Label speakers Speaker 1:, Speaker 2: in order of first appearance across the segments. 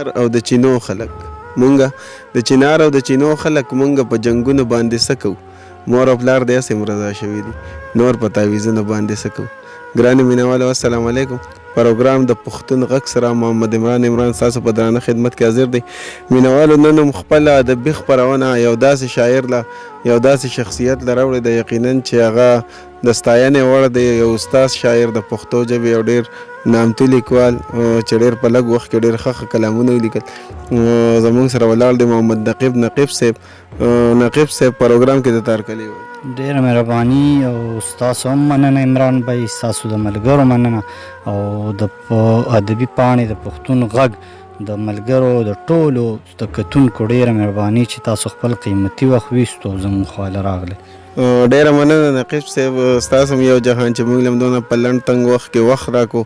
Speaker 1: او د چینو خلک مونږه د چنار او د چینو خلک مونږه په جنګونو باندې څه کوو مور او پلار د هسې مرضا شوي دي نور په تعویضونو باندې څه کوو ګرانې مینهوالو السلام علیکم پروګرام د پښتون غږ سره محمد عمران ستاسو په درانه خدمت کې حاضر دی مینهوالو نن هم خپله ادبي خپرونه یو داسې شاعر له یو داسې شخصیت له راوړی دی یقینا چې هغه د ستاینې وړ دی یو استاد شاعر د پښتو ژبې یو ډېر نامتو لیکوال چې ډېر په لږ وخت کې ډېر ښه کلامونه ولیکل زموږ سره ولاړ دی محمد نقیب صاحب پروګرام کې د تارکلي
Speaker 2: ډېره مهرباني او ستاسو هم مننه عمران بھائی ستاسو د ملګرو مننه او د ادبي پاڼې د پښتون غږ د ملګرو د ټولو د کتونکو ډېره مهرباني چې تاسو خپل قیمتي وخت ویستو زموږ خواله راغلی
Speaker 1: ډېره مننه نقیب صاحب ستاسو هم یو جهان چې موږ له هم دونه په لنډ تنګ وخت کې وخت راکړو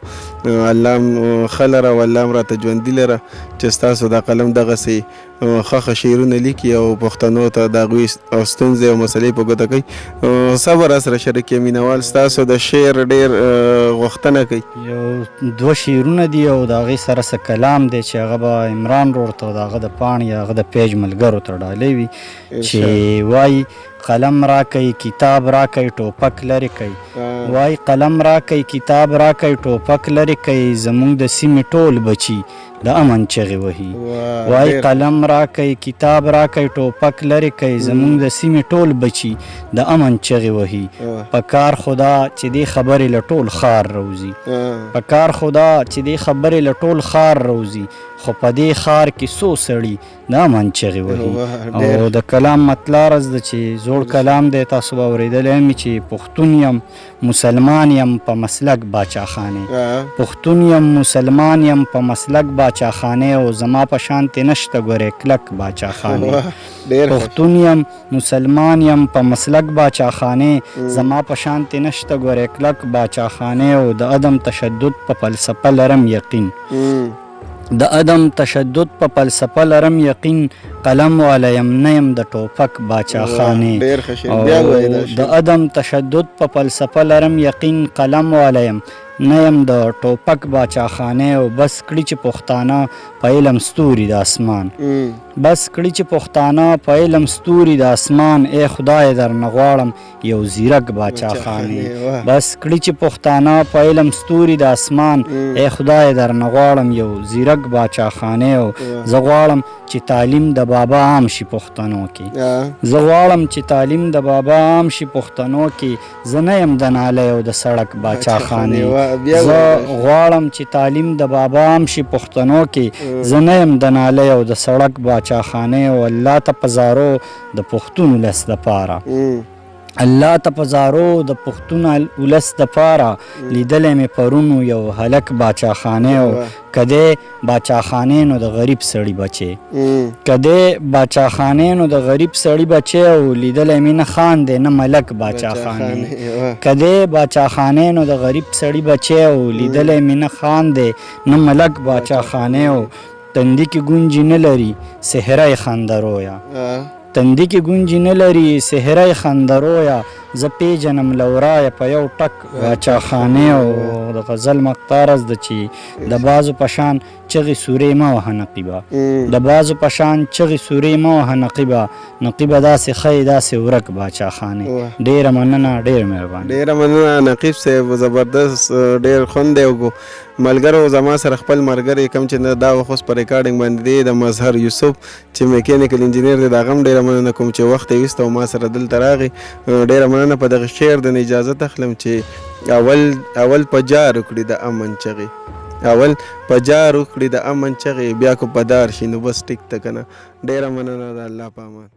Speaker 1: الله هم ښه لره او الله هم راته ژوندي لره چې ستاسو دا قلم دغسې ښه شعرونه لیکي او پښتنو ته د هغوی ستونزې او مسلې په ګوته کوي صبر راسره شریک یې مینهوال ستاسو د شعر ډېر غوښتنه کوي
Speaker 2: یو دوه شعرونه دي او د هغې سره څه کلام دی چې هغه به عمران رور ته د هغه د پاڼې هغه د پیج ملګرو ته ډالۍ وي چې وایي قلم راکئ کتاب راکئ ټوپک لرې کئ وای قلم راکئ کتاب راکئ ټوپک لرې کئ زموږ د سیمې ټول بچي د امن چغې وهي وای قلم راکئ کتاب راکئ ټوپک لرې کئ زموږ د سیمې ټول بچي د امن چغې وهي په کار خدا چې دې خبرې له ټول ښار روزي په کار خدا چې دې خبرې له ټول ښار روزي خو په دې ښار کې څو سړي د امن چغې وهي او د کلام مطلع عرض ده چې زوړ کلام دی تاسو به اورېدلی هم چې پښتون یم مسلمان یم په مسلک باچاخانې پښتون یم مسلمان یم په مسلک باچاخانې او زما په شانتې نشته ګورې کلک باچاخانې پښتون یم مسلمان یم په مسلک باچاخانې زما په شانتې نشته ګورې کلک باچاخانې او د عدم تشدد په فلسفه لرم یقین د عدم تشدد په فلسفه لرم یقین قلم والا یم نه یم د ټوپک باچاخانې او د عدم تشدد په فلسفه لرم یقین قلم والا یم نه یم د ټوپک باچاخانې او بس کړي چې پښتانه په علم ستوري د اسمان بس کړي چې پښتانه په علم ستوري د اسمان ای خدای درنه غواړم یو زیرک باچاخانې بس کړي چې پښتانه په علم ستوري د اسمان ای خدای درنه غواړم یو زیرک باچاخانې او زه غواړم چې تعلیم د بابا عام شي پښتنو کې زه غواړم چې تعلیم د بابا عام شي پښتنو کې زه نه یم د نالۍ او د سړک باچاخانې زه غواړم چې تعلیم د بابا عام شي پښتنو کې زه نه یم د نالۍ او د سړک باچاخانې او الله ته په زارو د پښتون ولس دپاره الله ته په زارو د پښتون ولس دپاره لیدلی مې پرون یو هلک باچاخانې او کدی باچاخانې نو د غریب سړي بچې کدی باچاخانې نو د غریب سړي بچې او لیدلی مې نه خان دی نه ملک باچاخانې کدی باچاخانې نو د غریب سړي بچې او لیدلی مې نه خان دی نه ملک باچاخانې او تندي کې ګونجې نه لري صحرای خندرویا تندي کې ګونجې نه لري صحرای خندرویا زه پیژنم لورایه په یو ټک باچاخانې او د غزل مقطع عرض ده چې د بعضو په شان چغې سورې مه وهه نقیبه د بعضو په شان چغې سورې مه وهه نقیبه داسې ښه داسې ورک باچاخانې ډېره مننه ډېر مهرباني
Speaker 1: ډېره مننه نقیب صاحب زبردست ډېر خوند دی ملګرو زما سره خپل ملګری کوم چې دا وخت اوس په ریکارډینګ باندې دی د مظهر یوسف چې میکینیکل انجینیر دی د هغه هم ډېره مننه کوم چې وخت یې ویسته او ما سره دلته راغی ډېره مننه په دغه شعر د اجازه اخلم چې اول په جار وکړي د امن چغې اول په جار وکړي د امن چغې بیا کو په دار شي نو بس ټیک ته که نه ډېره مننه د الله په امان